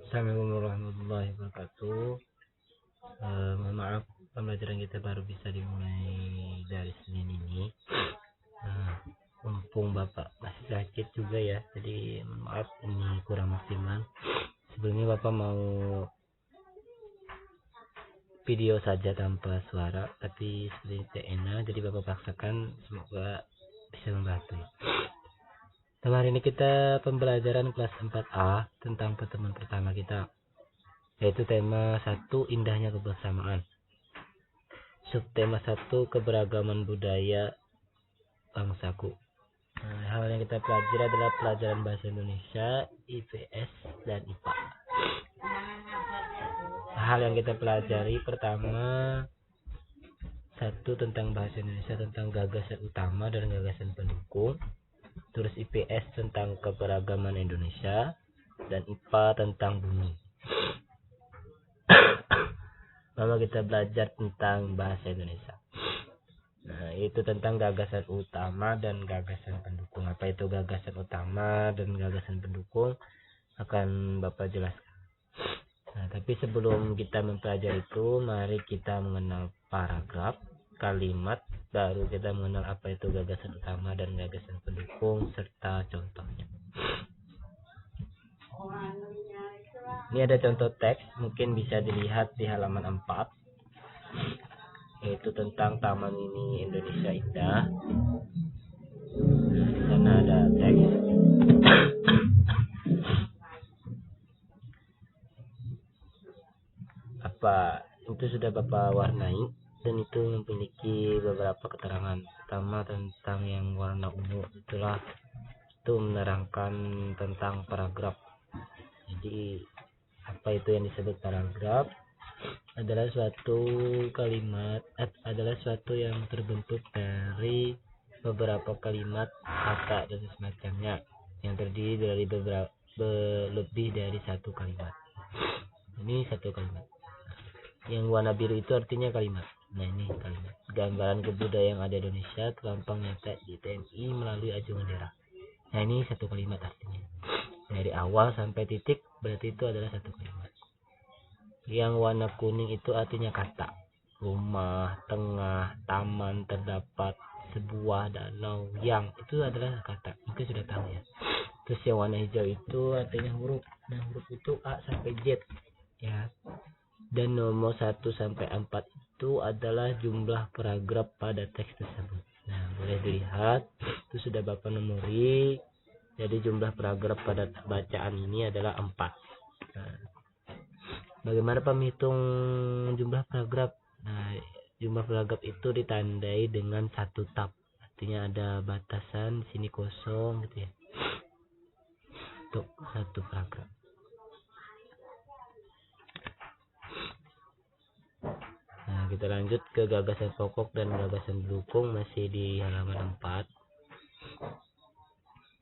Assalamualaikum warahmatullahi wabarakatuh. Mohon maaf, pembelajaran kita baru bisa dimulai dari Senin ini. Mumpung Bapak masih sakit juga ya, jadi mohon maaf ini kurang maksimal. Sebelumnya Bapak mau video saja tanpa suara, tapi seperti tidak enak, jadi Bapak paksakan. Semoga bisa membantu. Hari ini kita pembelajaran kelas 4A tentang pertemuan pertama kita, yaitu tema 1 indahnya kebersamaan. Subtema 1 keberagaman budaya bangsaku. Hal yang kita pelajari adalah pelajaran bahasa Indonesia, IPS, dan IPA. Hal yang kita pelajari pertama, 1 tentang bahasa Indonesia, tentang gagasan utama dan gagasan pendukung. Terus IPS tentang keberagaman Indonesia, dan IPA tentang bumi. Lalu kita belajar tentang bahasa Indonesia. Itu tentang gagasan utama dan gagasan pendukung. Apa itu gagasan utama dan gagasan pendukung akan Bapak jelaskan. Tapi sebelum kita mempelajari itu, mari kita mengenal paragraf, kalimat, baru kita mengenal apa itu gagasan utama dan gagasan pendukung serta contohnya. Ini ada contoh teks, mungkin bisa dilihat di halaman 4, yaitu tentang Taman Mini Indonesia Indah. Di sana ada teks. Apa itu sudah Bapak warnai, dan itu memiliki beberapa keterangan. Pertama tentang yang warna ungu, itulah itu menerangkan tentang paragraf. Jadi apa itu yang disebut paragraf? Adalah suatu kalimat, adalah suatu yang terbentuk dari beberapa kalimat, kata, dan semacamnya, yang terdiri dari lebih dari satu kalimat. Ini satu kalimat. Yang warna biru itu artinya kalimat. Nah, ini kalimat. Gambaran kebudayaan yang ada di Indonesia terpampang nyata di TNI melalui ajang bendera. Nah, ini satu kalimat artinya. Dari awal sampai titik berarti itu adalah satu kalimat. Yang warna kuning itu artinya kata. Rumah, tengah, taman, terdapat, sebuah danau, yang itu adalah kata. Mungkin sudah tahu ya. Terus yang warna hijau itu artinya huruf. Nah, huruf itu A sampai Z ya. Dan nomor 1 sampai 4 itu adalah jumlah paragraf pada teks tersebut. Nah, boleh dilihat itu sudah Bapak nomori. Jadi jumlah paragraf pada bacaan ini adalah 4. Nah, bagaimana menghitung jumlah paragraf? Nah, jumlah paragraf itu ditandai dengan 1 tab. Artinya ada batasan, sini kosong gitu ya. Untuk 1 paragraf. Nah, kita lanjut ke gagasan pokok dan gagasan pendukung, masih di halaman 4.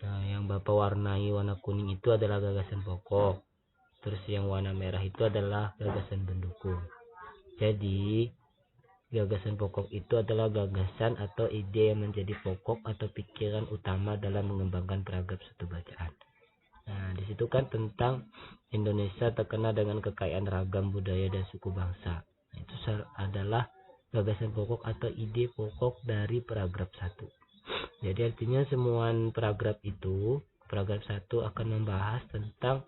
Nah, yang Bapak warnai warna kuning itu adalah gagasan pokok. Terus yang warna merah itu adalah gagasan pendukung. Jadi, gagasan pokok itu adalah gagasan atau ide yang menjadi pokok atau pikiran utama dalam mengembangkan paragraf satu bacaan. Nah, di situ kan tentang Indonesia terkenal dengan kekayaan ragam budaya dan suku bangsa. Nah, itu adalah gagasan pokok atau ide pokok dari paragraf 1. Jadi artinya semua paragraf itu, paragraf 1 akan membahas tentang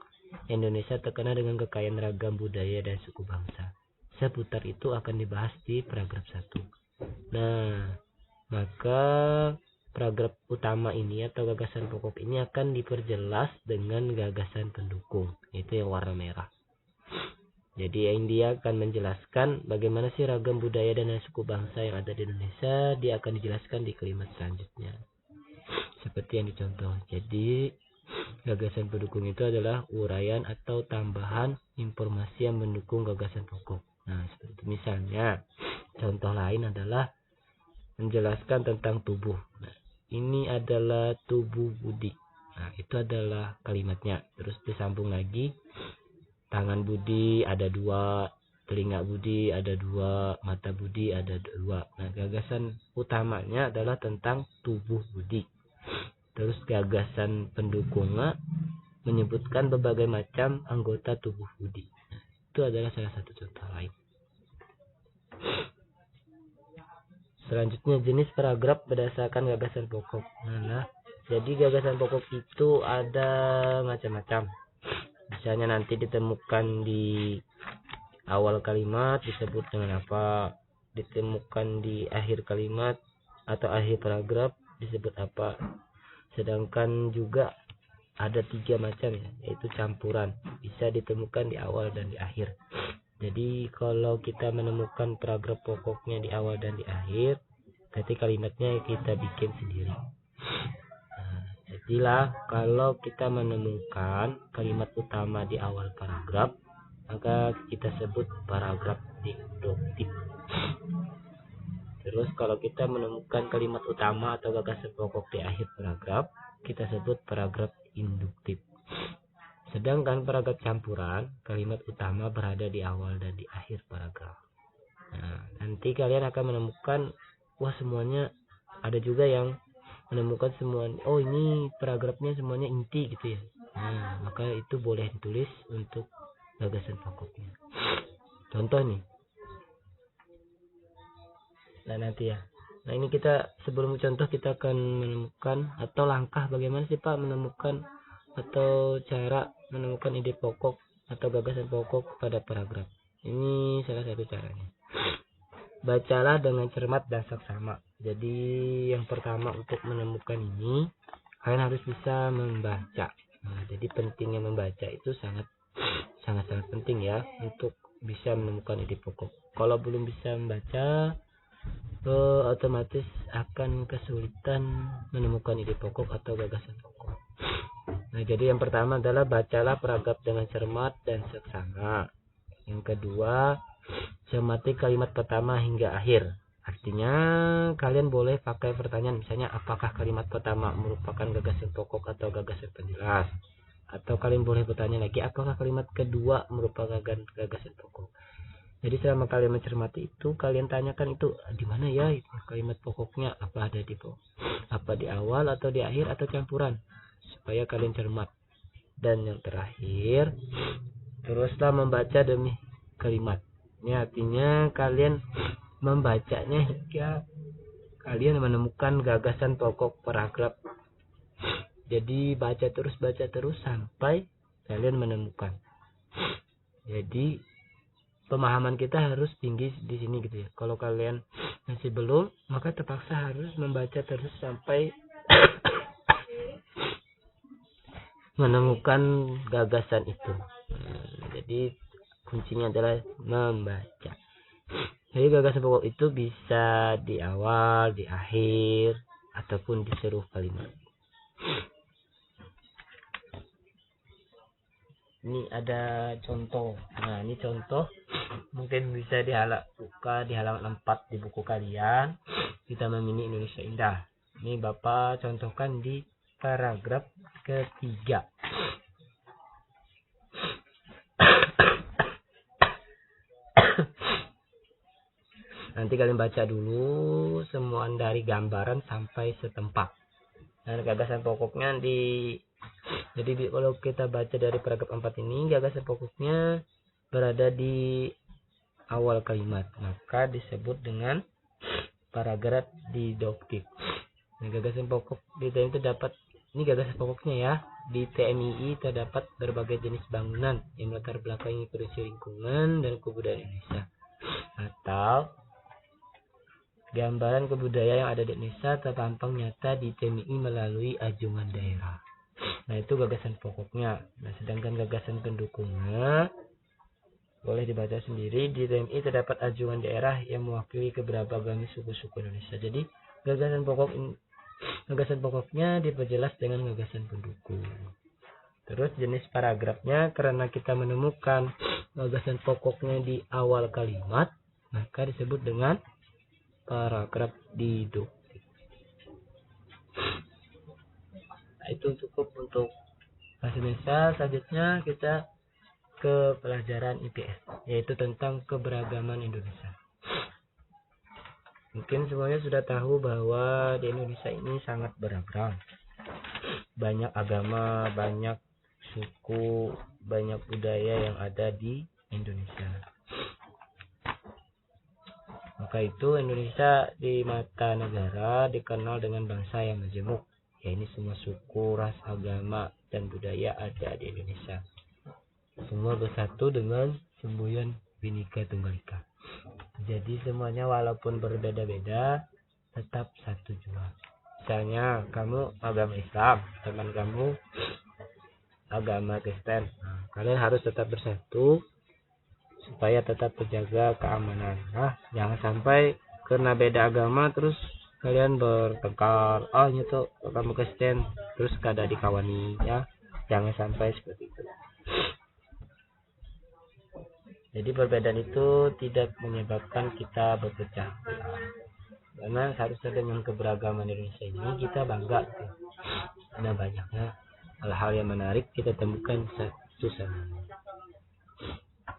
Indonesia terkenal dengan kekayaan ragam budaya dan suku bangsa. Seputar itu akan dibahas di paragraf 1. Nah, maka paragraf utama ini atau gagasan pokok ini akan diperjelas dengan gagasan pendukung, yaitu yang warna merah. Jadi yang dia akan menjelaskan bagaimana sih ragam budaya dan suku bangsa yang ada di Indonesia. Dia akan dijelaskan di kalimat selanjutnya, seperti yang dicontoh. Jadi gagasan pendukung itu adalah uraian atau tambahan informasi yang mendukung gagasan pokok. Nah, seperti itu. Misalnya contoh lain adalah menjelaskan tentang tubuh. Nah, ini adalah tubuh Budi. Nah, itu adalah kalimatnya. Terus disambung lagi, tangan Budi ada 2, telinga Budi ada 2, mata Budi ada 2. Nah, gagasan utamanya adalah tentang tubuh Budi. Terus gagasan pendukungnya menyebutkan berbagai macam anggota tubuh Budi. Itu adalah salah satu contoh lain. Selanjutnya jenis paragraf berdasarkan gagasan pokok. Nah, jadi gagasan pokok itu ada macam-macam. Misalnya nanti ditemukan di awal kalimat disebut dengan apa, ditemukan di akhir kalimat atau akhir paragraf disebut apa. Sedangkan juga ada 3 macam, yaitu campuran, bisa ditemukan di awal dan di akhir. Jadi kalau kita menemukan paragraf pokoknya di awal dan di akhir, berarti kalimatnya kita bikin sendiri. Nah, jadilah kalau kita menemukan kalimat utama di awal paragraf, maka kita sebut paragraf induktif. Terus kalau kita menemukan kalimat utama atau gagasan pokok di akhir paragraf, kita sebut paragraf induktif. Sedangkan paragraf campuran, kalimat utama berada di awal dan di akhir paragraf. Nah, nanti kalian akan menemukan, wah semuanya, ada juga yang menemukan semua, oh ini paragrafnya semuanya inti gitu ya. Nah, maka itu boleh ditulis untuk gagasan pokoknya. Contoh nih. Nah nanti ya. Nah ini kita sebelum contoh kita akan menemukan atau langkah bagaimana sih Pak menemukan atau cara menemukan ide pokok atau gagasan pokok pada paragraf. Ini salah satu caranya. Bacalah dengan cermat dan seksama. Jadi yang pertama untuk menemukan ini, kalian harus bisa membaca. Nah, jadi pentingnya membaca itu sangat penting ya untuk bisa menemukan ide pokok. Kalau belum bisa membaca, otomatis akan kesulitan menemukan ide pokok atau gagasan pokok. Nah, jadi yang pertama adalah bacalah paragraf dengan cermat dan seksama. Yang kedua, cermati kalimat pertama hingga akhir. Artinya kalian boleh pakai pertanyaan, misalnya apakah kalimat pertama merupakan gagasan pokok atau gagasan penjelas. Atau kalian boleh bertanya lagi, apakah kalimat kedua merupakan gagasan pokok. Jadi selama kalian mencermati itu, kalian tanyakan itu di mana ya kalimat pokoknya, apa ada di apa di awal atau di akhir atau campuran, supaya kalian cermat. Dan yang terakhir, teruslah membaca demi kalimat. Ini artinya kalian membacanya hingga kalian menemukan gagasan pokok paragraf. Jadi baca terus sampai kalian menemukan. Jadi pemahaman kita harus tinggi di sini gitu ya. Kalau kalian masih belum, maka terpaksa harus membaca terus sampai menemukan gagasan itu. Jadi kuncinya adalah membaca. Jadi gagasan pokok itu bisa di awal, di akhir, ataupun di seluruh kalimat. Ini ada contoh. Nah, ini contoh mungkin bisa di halaman 4 di buku kalian. Kita Mini Indonesia Indah. Ini Bapak contohkan di paragraf ketiga. Nanti kalian baca dulu semua dari gambaran sampai setempat. Dan gagasan pokoknya jadi kalau kita baca dari paragraf 4 ini, gagasan pokoknya berada di awal kalimat, maka disebut dengan paragraf deduktif. Nah, gagasan pokok di TMI terdapat, ini gagasan pokoknya ya. Di TMII terdapat berbagai jenis bangunan yang melatar belakangi kondisi lingkungan dan kebudayaan Indonesia, atau gambaran kebudayaan yang ada di Indonesia terpampang nyata di TMII melalui anjungan daerah. Nah, itu gagasan pokoknya. Nah, sedangkan gagasan pendukungnya boleh dibaca sendiri. Di TMI terdapat anjungan daerah yang mewakili keberagaman suku-suku Indonesia. Jadi gagasan pokoknya diperjelas dengan gagasan pendukung. Terus jenis paragrafnya, karena kita menemukan gagasan pokoknya di awal kalimat, maka disebut dengan paragraf deduktif. Nah, itu cukup untuk bahasa Indonesia. Selanjutnya kita ke pelajaran IPS, yaitu tentang keberagaman Indonesia. Mungkin semuanya sudah tahu bahwa di Indonesia ini sangat beragam. Banyak agama, banyak suku, banyak budaya yang ada di Indonesia. Maka itu Indonesia di mata negara dikenal dengan bangsa yang majemuk. Ya, ini semua suku, ras, agama, dan budaya ada di Indonesia. Semua bersatu dengan semboyan Bhinneka Tunggal Ika. Jadi semuanya walaupun berbeda-beda tetap satu jua. Misalnya kamu agama Islam, teman kamu agama Kristen. Nah, kalian harus tetap bersatu supaya tetap terjaga keamanan. Nah, jangan sampai karena beda agama terus kalian bertengkar. Oh, ini tuh kamu Kristen, terus kada dikawani, ya. Jangan sampai seperti itu. Jadi perbedaan itu tidak menyebabkan kita berpecah belah. Karena harusnya dengan keberagaman Indonesia ini kita bangga. Karena banyaknya hal-hal yang menarik kita temukan satu sama lain.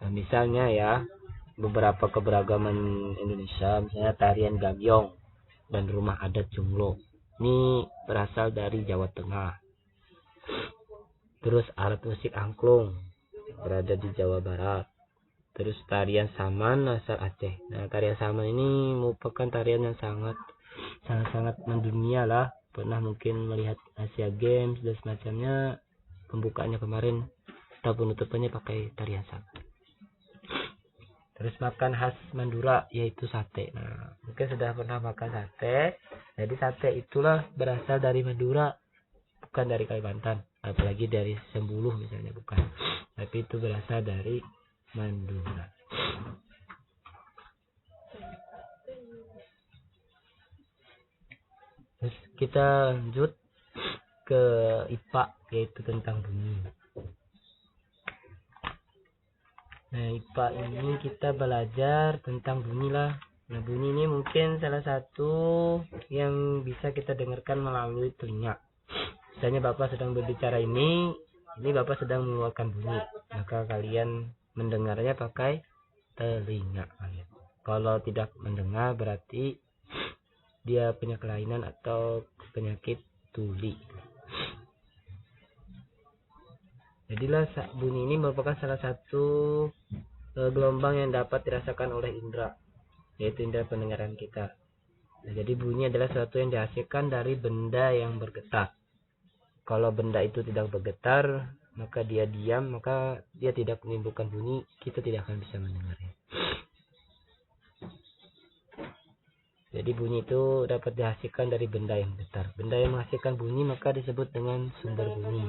Nah, misalnya ya, beberapa keberagaman Indonesia, misalnya tarian Gambyong dan rumah adat Jonglo. Ini berasal dari Jawa Tengah. Terus alat musik angklung berada di Jawa Barat. Terus tarian Saman asal Aceh. Nah, tarian Saman ini merupakan tarian yang sangat mendunia lah. Pernah mungkin melihat Asia Games dan semacamnya, pembukaannya kemarin atau penutupannya pakai tarian Saman. Terus makan khas Madura yaitu sate. Nah, mungkin sudah pernah makan sate. Jadi sate itulah berasal dari Madura, bukan dari Kalimantan, apalagi dari Sembuluh misalnya, bukan. Tapi itu berasal dari Madura. Terus kita lanjut ke IPA, yaitu tentang bunyi. Nah, IPA ini kita belajar tentang bunyi lah. Nah, bunyi ini mungkin salah satu yang bisa kita dengarkan melalui telinga. Misalnya Bapak sedang berbicara ini Bapak sedang mengeluarkan bunyi. Maka kalian mendengarnya pakai telinga. Kalau tidak mendengar berarti dia punya kelainan atau penyakit tuli. Jadilah bunyi ini merupakan salah satu gelombang yang dapat dirasakan oleh indera, yaitu indera pendengaran kita. Nah, jadi bunyi adalah sesuatu yang dihasilkan dari benda yang bergetar. Kalau benda itu tidak bergetar, maka dia diam, maka dia tidak menimbulkan bunyi, kita tidak akan bisa mendengarnya. Jadi bunyi itu dapat dihasilkan dari benda yang bergetar. Benda yang menghasilkan bunyi maka disebut dengan sumber bunyi.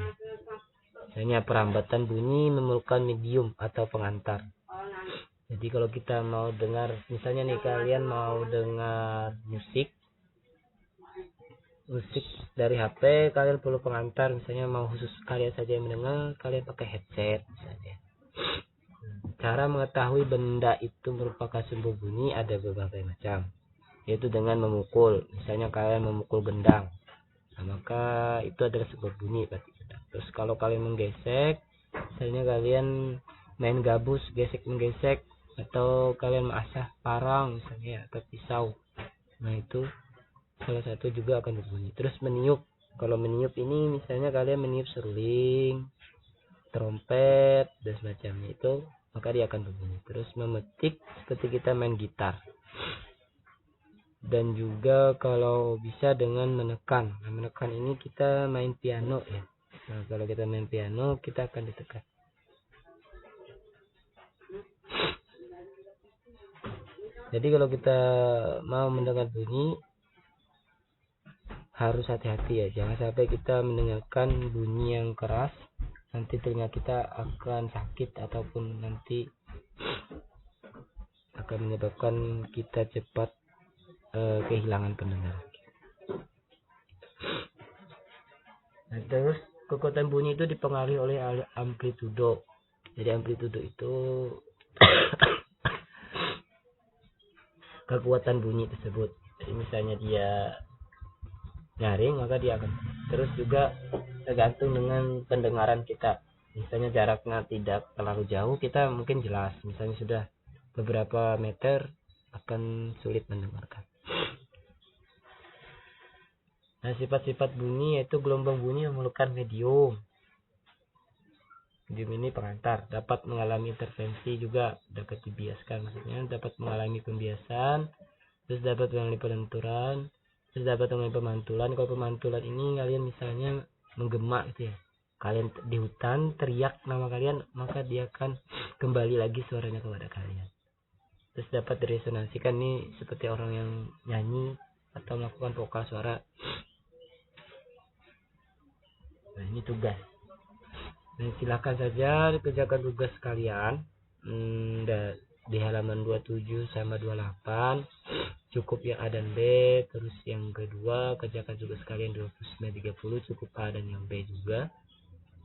Misalnya perambatan bunyi memerlukan medium atau pengantar. Jadi kalau kita mau dengar, misalnya nih kalian mau dengar musik dari HP, kalian perlu pengantar. Misalnya mau khusus kalian saja yang mendengar, kalian pakai headset misalnya. Cara mengetahui benda itu merupakan sumber bunyi ada berbagai macam, yaitu dengan memukul. Misalnya kalian memukul gendang, nah, maka itu adalah sumber bunyi pasti. Terus kalau kalian menggesek, misalnya kalian main gabus, gesek menggesek, atau kalian mengasah parang misalnya atau pisau, nah itu salah satu juga akan berbunyi. Terus meniup, kalau meniup ini misalnya kalian meniup seruling, trompet dan semacamnya, itu maka dia akan berbunyi. Terus memetik seperti kita main gitar. Dan juga kalau bisa dengan menekan. Nah, menekan ini kita main piano ya. Nah, kalau kita main piano kita akan ditekan. Jadi kalau kita mau mendengar bunyi harus hati-hati ya, jangan sampai kita mendengarkan bunyi yang keras, nanti telinga kita akan sakit ataupun nanti akan menyebabkan kita cepat kehilangan pendengaran. Nah, terus kekuatan bunyi itu dipengaruhi oleh amplitudo. Jadi amplitudo itu kekuatan bunyi tersebut. Jadi misalnya dia nyaring, maka dia akan. Terus juga tergantung dengan pendengaran kita. Misalnya jaraknya tidak terlalu jauh, kita mungkin jelas. Misalnya sudah beberapa meter akan sulit mendengarkan. Nah, sifat-sifat bunyi yaitu gelombang bunyi memerlukan medium. medium ini pengantar, dapat mengalami intervensi juga, dapat dibiaskan, maksudnya dapat mengalami pembiasan, terus dapat mengalami pelenturan, terus dapat mengalami pemantulan. Kalau pemantulan ini kalian misalnya menggema gitu ya, kalian di hutan teriak nama kalian, maka dia akan kembali lagi suaranya kepada kalian. Terus dapat diresonansikan nih seperti orang yang nyanyi atau melakukan vokal suara. Nah, ini tugas. Nah, silakan saja dikerjakan tugas kalian di halaman 27 sama 28. Cukup yang A dan B. Terus yang kedua kerjakan tugas kalian 29-30, cukup A dan yang B juga.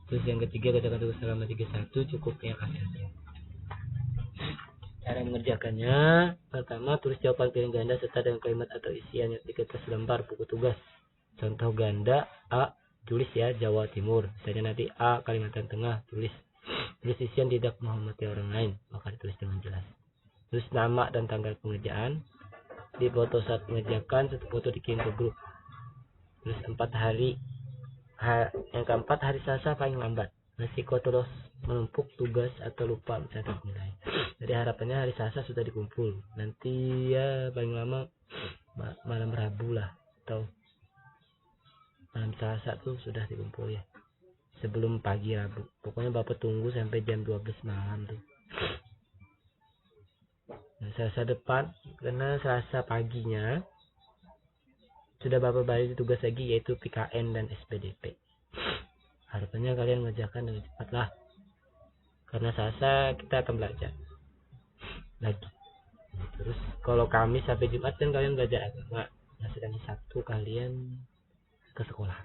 Terus yang ketiga kerjakan tugas halaman 31, cukup yang A saja. Cara mengerjakannya, pertama tulis jawaban pilihan ganda serta dengan kalimat atau isian yang di kertas lembar buku tugas. Contoh ganda A, tulis ya Jawa Timur. Misalnya nanti A Kalimantan Tengah, tulis isian tidak menghormati orang lain, maka ditulis dengan jelas. Terus nama dan tanggal pengerjaan, di foto saat mengerjakan, satu foto dikirim ke grup. Terus 4 hari, yang keempat hari Selasa paling lambat. Risiko terus menumpuk tugas atau lupa mencatat nilai. Jadi harapannya hari Selasa sudah dikumpul. Nanti ya paling lama malam Rabu lah, atau malam Selasa tuh sudah dikumpul ya, sebelum pagi Rabu. Pokoknya Bapak tunggu sampai jam 12 malam tuh. Nah, Selasa depan, karena Selasa paginya sudah Bapak balik tugas lagi, yaitu PKN dan SPDP. Harapannya kalian mengerjakan dengan cepat lah, karena Selasa kita akan belajar lagi. Terus kalau Kamis sampai Jumat kan kalian belajar agama. Nah, sedangkan Sabtu kalian ke sekolah.